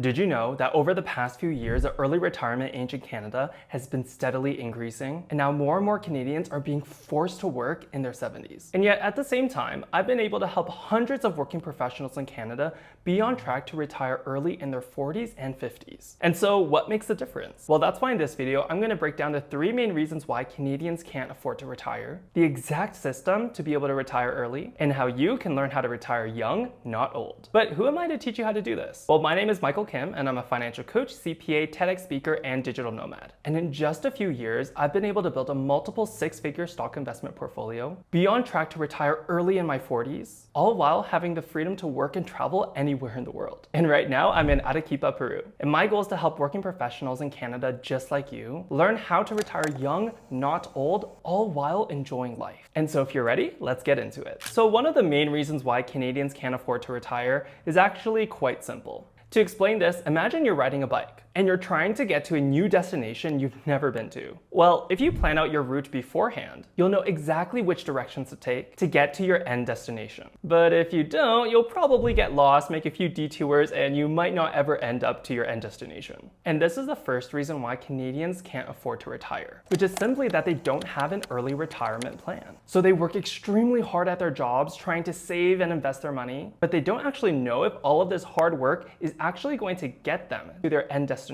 did you know that over the past few years, the early retirement age in Canada has been steadily increasing, and now more and more Canadians are being forced to work in their 70s. And yet at the same time, I've been able to help hundreds of working professionals in Canada be on track to retire early in their 40s and 50s. And so what makes the difference? Well, that's why in this video, I'm going to break down the 3 main reasons why Canadians can't afford to retire, the exact system to be able to retire early, and how you can learn how to retire young, not old. But who am I to teach you how to do this? Well, my name is Michael Kim, and I'm a financial coach, CPA, TEDx speaker, and digital nomad. And in just a few years, I've been able to build a multiple 6-figure stock investment portfolio, be on track to retire early in my 40s, all while having the freedom to work and travel anywhere in the world. And right now, I'm in Arequipa, Peru. And my goal is to help working professionals in Canada just like you learn how to retire young, not old, all while enjoying life. And so if you're ready, let's get into it. So one of the main reasons why Canadians can't afford to retire is actually quite simple. To explain this, imagine you're riding a bike and you're trying to get to a new destination you've never been to. Well, if you plan out your route beforehand, you'll know exactly which directions to take to get to your end destination. But if you don't, you'll probably get lost, make a few detours, and you might not ever end up to your end destination. And this is the first reason why Canadians can't afford to retire, which is simply that they don't have an early retirement plan. So they work extremely hard at their jobs trying to save and invest their money, but they don't actually know if all of this hard work is actually going to get them to their end destination.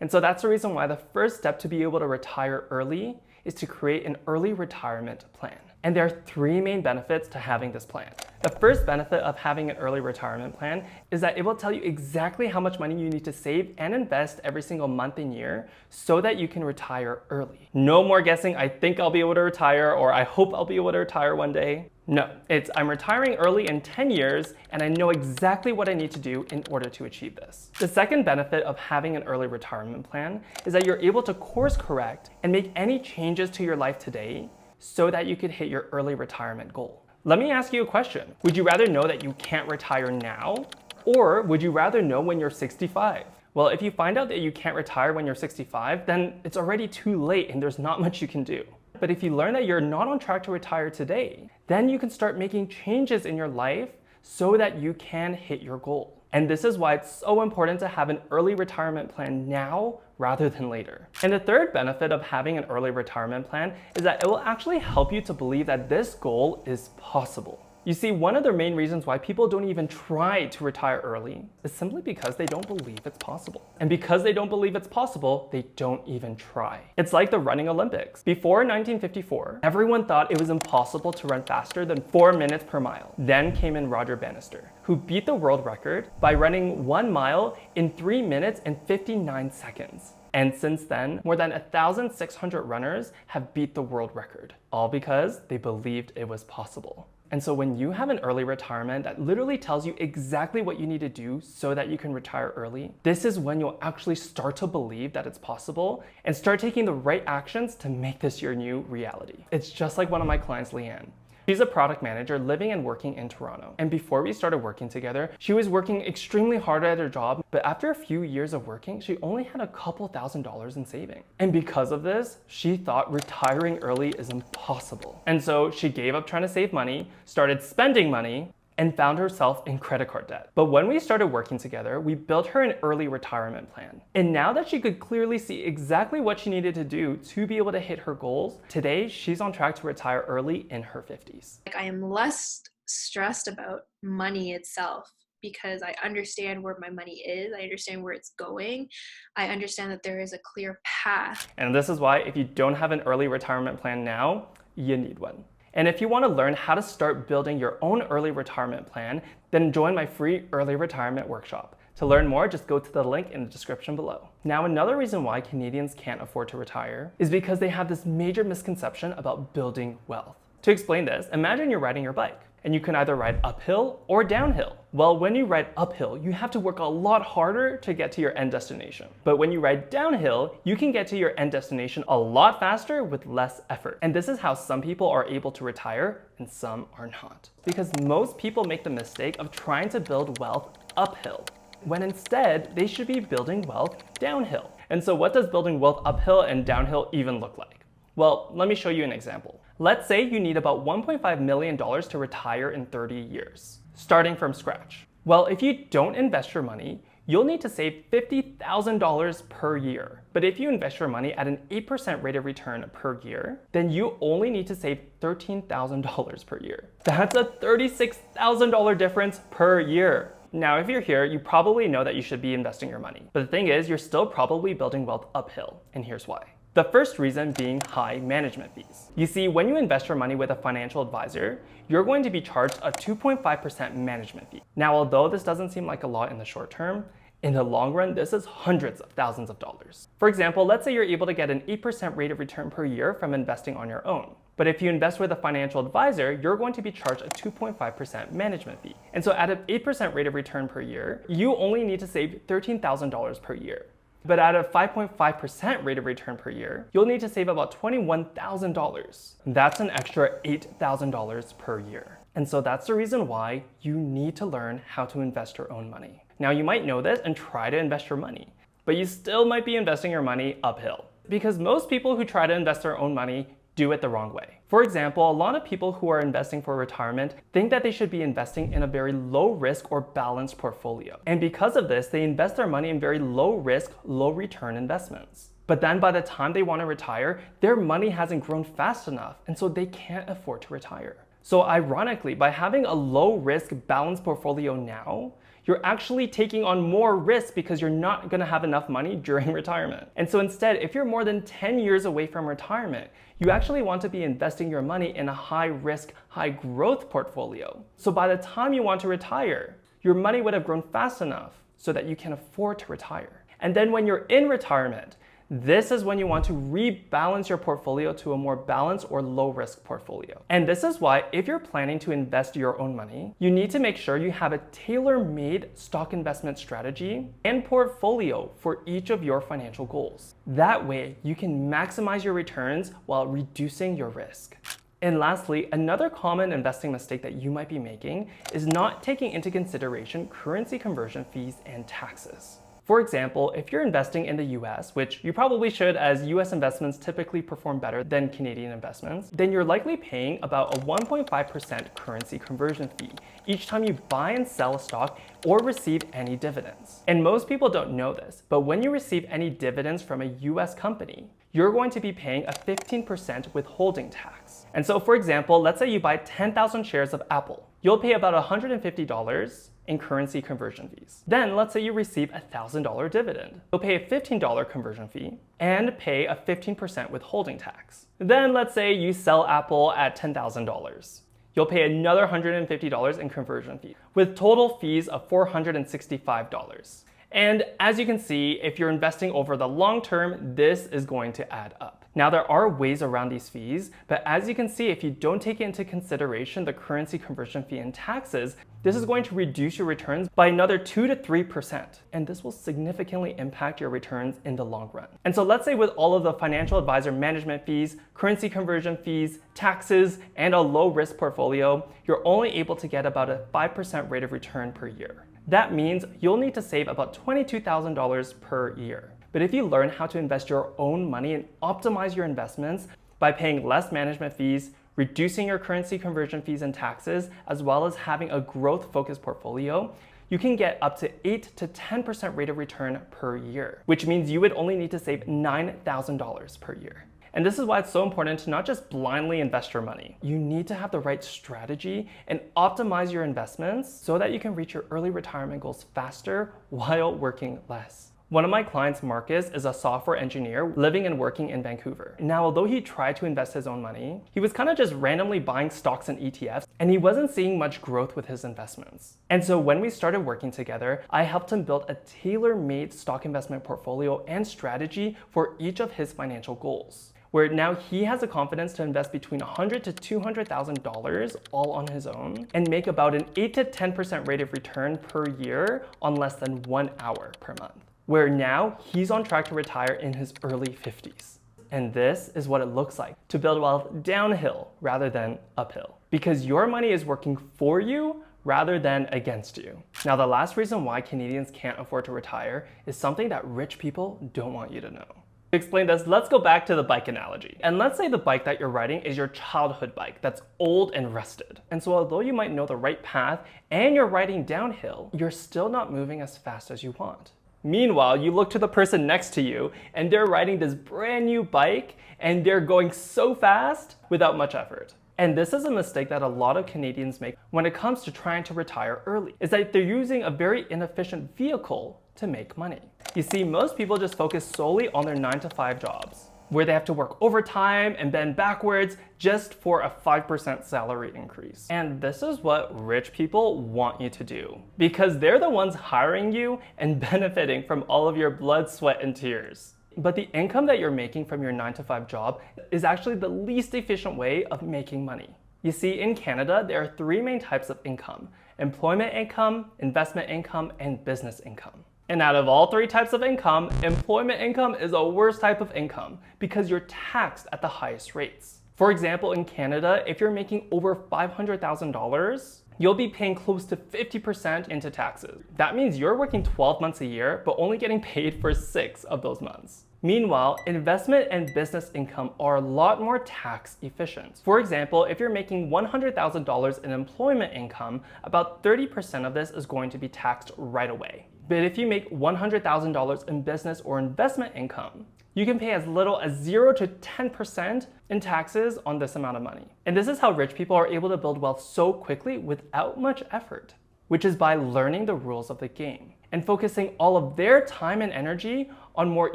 And so that's the reason why the first step to be able to retire early is to create an early retirement plan. And there are 3 main benefits to having this plan. The first benefit of having an early retirement plan is that it will tell you exactly how much money you need to save and invest every single month and year so that you can retire early. No more guessing, I think I'll be able to retire, or I hope I'll be able to retire one day. No, it's I'm retiring early in 10 years and I know exactly what I need to do in order to achieve this. The second benefit of having an early retirement plan is that you're able to course correct and make any changes to your life today so that you could hit your early retirement goal. Let me ask you a question. Would you rather know that you can't retire now, or would you rather know when you're 65? Well, if you find out that you can't retire when you're 65, then it's already too late and there's not much you can do. But if you learn that you're not on track to retire today, then you can start making changes in your life so that you can hit your goal. And this is why it's so important to have an early retirement plan now rather than later. And the third benefit of having an early retirement plan is that it will actually help you to believe that this goal is possible. You see, one of the main reasons why people don't even try to retire early is simply because they don't believe it's possible. And because they don't believe it's possible, they don't even try. It's like the running Olympics. Before 1954, everyone thought it was impossible to run faster than 4 minutes per mile. Then came in Roger Bannister, who beat the world record by running 1 mile in 3 minutes and 59 seconds. And since then, more than 1,600 runners have beat the world record, all because they believed it was possible. And so when you have an early retirement that literally tells you exactly what you need to do so that you can retire early, this is when you'll actually start to believe that it's possible and start taking the right actions to make this your new reality. It's just like one of my clients, Leanne. She's a product manager living and working in Toronto. And before we started working together, she was working extremely hard at her job, but after a few years of working, she only had a couple $1,000s in saving. And because of this, she thought retiring early is impossible. And so she gave up trying to save money, started spending money, and found herself in credit card debt. But when we started working together, we built her an early retirement plan. And now that she could clearly see exactly what she needed to do to be able to hit her goals, today she's on track to retire early in her 50s. I am less stressed about money itself because I understand where my money is. I understand where it's going. I understand that there is a clear path. And this is why if you don't have an early retirement plan now, you need one. And if you want to learn how to start building your own early retirement plan, then join my free early retirement workshop. To learn more, just go to the link in the description below. Now, another reason why Canadians can't afford to retire is because they have this major misconception about building wealth. To explain this, imagine you're riding your bike and you can either ride uphill or downhill. Well, when you ride uphill, you have to work a lot harder to get to your end destination. But when you ride downhill, you can get to your end destination a lot faster with less effort. And this is how some people are able to retire and some are not. Because most people make the mistake of trying to build wealth uphill, when instead they should be building wealth downhill. And so what does building wealth uphill and downhill even look like? Well, let me show you an example. Let's say you need about $1.5 million to retire in 30 years, starting from scratch. Well, if you don't invest your money, you'll need to save $50,000 per year. But if you invest your money at an 8% rate of return per year, then you only need to save $13,000 per year. That's a $36,000 difference per year. Now, if you're here, you probably know that you should be investing your money. But the thing is, you're still probably building wealth uphill, and here's why. The first reason being high management fees. You see, when you invest your money with a financial advisor, you're going to be charged a 2.5% management fee. Now, although this doesn't seem like a lot in the short term, in the long run, this is hundreds of thousands of dollars. For example, let's say you're able to get an 8% rate of return per year from investing on your own. But if you invest with a financial advisor, you're going to be charged a 2.5% management fee. And so at an 8% rate of return per year, you only need to save $13,000 per year. But at a 5.5% rate of return per year, you'll need to save about $21,000. That's an extra $8,000 per year. And so that's the reason why you need to learn how to invest your own money. Now, you might know this and try to invest your money, but you still might be investing your money uphill. Because most people who try to invest their own money do it the wrong way. For example, a lot of people who are investing for retirement think that they should be investing in a very low risk or balanced portfolio. And because of this, they invest their money in very low risk, low return investments. But then by the time they want to retire, their money hasn't grown fast enough, and so they can't afford to retire. So ironically, by having a low risk, balanced portfolio now, you're actually taking on more risk because you're not going to have enough money during retirement. And so instead, if you're more than 10 years away from retirement, you actually want to be investing your money in a high risk, high growth portfolio. So by the time you want to retire, your money would have grown fast enough so that you can afford to retire. And then when you're in retirement, this is when you want to rebalance your portfolio to a more balanced or low risk portfolio. And this is why if you're planning to invest your own money, you need to make sure you have a tailor-made stock investment strategy and portfolio for each of your financial goals. That way, you can maximize your returns while reducing your risk. And lastly, another common investing mistake that you might be making is not taking into consideration currency conversion fees and taxes. For example, if you're investing in the US, which you probably should as US investments typically perform better than Canadian investments, then you're likely paying about a 1.5% currency conversion fee each time you buy and sell a stock or receive any dividends. And most people don't know this, but when you receive any dividends from a US company, you're going to be paying a 15% withholding tax. And so for example, let's say you buy 10,000 shares of Apple. You'll pay about $150 in currency conversion fees. Then let's say you receive a $1,000 dividend. You'll pay a $15 conversion fee and pay a 15% withholding tax. Then let's say you sell Apple at $10,000. You'll pay another $150 in conversion fee, with total fees of $465. And as you can see, if you're investing over the long term, this is going to add up. Now, there are ways around these fees, but as you can see, if you don't take into consideration the currency conversion fee and taxes, this is going to reduce your returns by another 2 to 3%. And this will significantly impact your returns in the long run. And so let's say with all of the financial advisor management fees, currency conversion fees, taxes, and a low risk portfolio, you're only able to get about a 5% rate of return per year. That means you'll need to save about $22,000 per year. But if you learn how to invest your own money and optimize your investments by paying less management fees, reducing your currency conversion fees and taxes, as well as having a growth-focused portfolio, you can get up to 8 to 10% rate of return per year, which means you would only need to save $9,000 per year. And this is why it's so important to not just blindly invest your money. You need to have the right strategy and optimize your investments so that you can reach your early retirement goals faster while working less. One of my clients, Marcus, is a software engineer living and working in Vancouver. Now, although he tried to invest his own money, he was kind of just randomly buying stocks and ETFs, and he wasn't seeing much growth with his investments. And so when we started working together, I helped him build a tailor-made stock investment portfolio and strategy for each of his financial goals, where now he has the confidence to invest between $100,000 to $200,000 all on his own and make about an 8 to 10% rate of return per year on less than 1 hour per month, where now he's on track to retire in his early 50s. And this is what it looks like to build wealth downhill rather than uphill, because your money is working for you rather than against you. Now, the last reason why Canadians can't afford to retire is something that rich people don't want you to know. To explain this, let's go back to the bike analogy. And let's say the bike that you're riding is your childhood bike that's old and rusted. And so although you might know the right path and you're riding downhill, you're still not moving as fast as you want. Meanwhile, you look to the person next to you and they're riding this brand new bike and they're going so fast without much effort. And this is a mistake that a lot of Canadians make when it comes to trying to retire early, is that they're using a very inefficient vehicle to make money. You see, most people just focus solely on their 9-to-5 jobs, where they have to work overtime and bend backwards just for a 5% salary increase. And this is what rich people want you to do, because they're the ones hiring you and benefiting from all of your blood, sweat, and tears. But the income that you're making from your 9-to-5 job is actually the least efficient way of making money. You see, in Canada, there are 3 main types of income: employment income, investment income, and business income. And out of all 3 types of income, employment income is the worst type of income because you're taxed at the highest rates. For example, in Canada, if you're making over $500,000, you'll be paying close to 50% into taxes. That means you're working 12 months a year, but only getting paid for 6 of those months. Meanwhile, investment and business income are a lot more tax efficient. For example, if you're making $100,000 in employment income, about 30% of this is going to be taxed right away. But if you make $100,000 in business or investment income, you can pay as little as 0 to 10% in taxes on this amount of money. And this is how rich people are able to build wealth so quickly without much effort, which is by learning the rules of the game and focusing all of their time and energy on more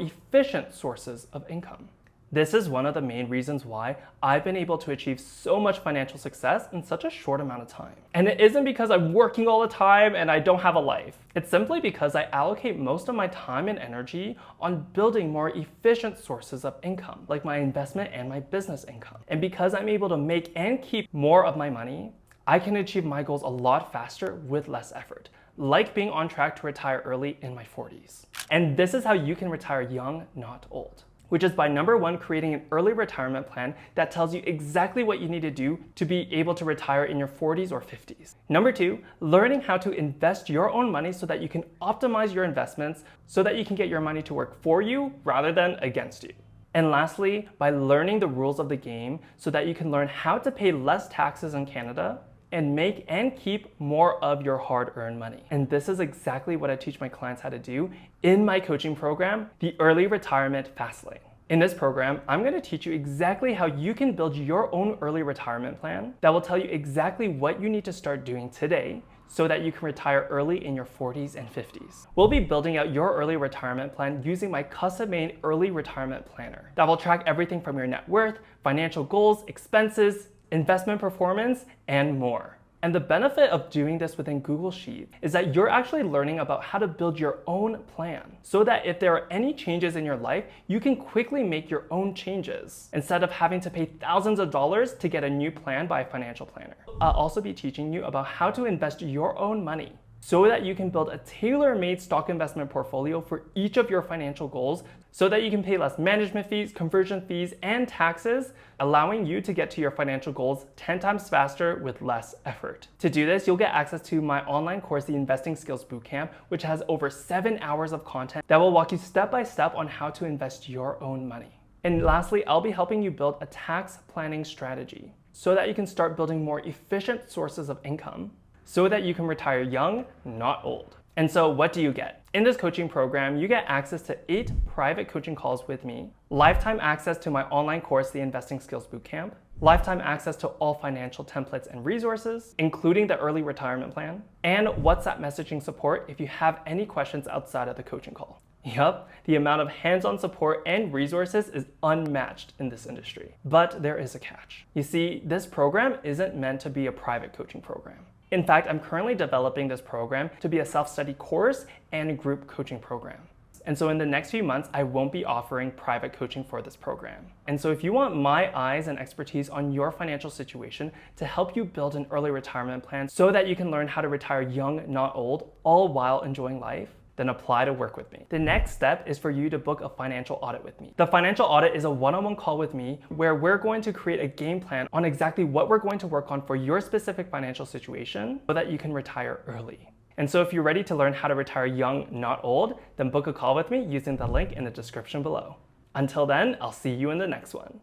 efficient sources of income. This is one of the main reasons why I've been able to achieve so much financial success in such a short amount of time. And it isn't because I'm working all the time and I don't have a life. It's simply because I allocate most of my time and energy on building more efficient sources of income, like my investment and my business income. And because I'm able to make and keep more of my money, I can achieve my goals a lot faster with less effort, like being on track to retire early in my 40s. And this is how you can retire young, not old, which is by number 1, creating an early retirement plan that tells you exactly what you need to do to be able to retire in your 40s or 50s. Number 2, learning how to invest your own money so that you can optimize your investments so that you can get your money to work for you rather than against you. And lastly, by learning the rules of the game so that you can learn how to pay less taxes in Canada and make and keep more of your hard-earned money. And this is exactly what I teach my clients how to do in my coaching program, the Early Retirement Fastlane. In this program, I'm going to teach you exactly how you can build your own early retirement plan that will tell you exactly what you need to start doing today so that you can retire early in your 40s and 50s. We'll be building out your early retirement plan using my custom-made early retirement planner that will track everything from your net worth, financial goals, expenses, investment performance, and more. And the benefit of doing this within Google Sheets is that you're actually learning about how to build your own plan so that if there are any changes in your life, you can quickly make your own changes instead of having to pay thousands of dollars to get a new plan by a financial planner. I'll also be teaching you about how to invest your own money so that you can build a tailor-made stock investment portfolio for each of your financial goals so that you can pay less management fees, conversion fees, and taxes, allowing you to get to your financial goals 10 times faster with less effort. To do this, you'll get access to my online course, the Investing Skills Bootcamp, which has over 7 hours of content that will walk you step by step on how to invest your own money. And lastly, I'll be helping you build a tax planning strategy so that you can start building more efficient sources of income so that you can retire young, not old. And so what do you get? In this coaching program, you get access to 8 private coaching calls with me, lifetime access to my online course, the Investing Skills Bootcamp, lifetime access to all financial templates and resources, including the early retirement plan, and WhatsApp messaging support if you have any questions outside of the coaching call. Yup, the amount of hands-on support and resources is unmatched in this industry. But there is a catch. You see, this program isn't meant to be a private coaching program. In fact, I'm currently developing this program to be a self-study course and a group coaching program. And so in the next few months, I won't be offering private coaching for this program. And so if you want my eyes and expertise on your financial situation to help you build an early retirement plan so that you can learn how to retire young, not old, all while enjoying life, then apply to work with me. The next step is for you to book a financial audit with me. The financial audit is a one-on-one call with me where we're going to create a game plan on exactly what we're going to work on for your specific financial situation so that you can retire early. And so if you're ready to learn how to retire young, not old, then book a call with me using the link in the description below. Until then, I'll see you in the next one.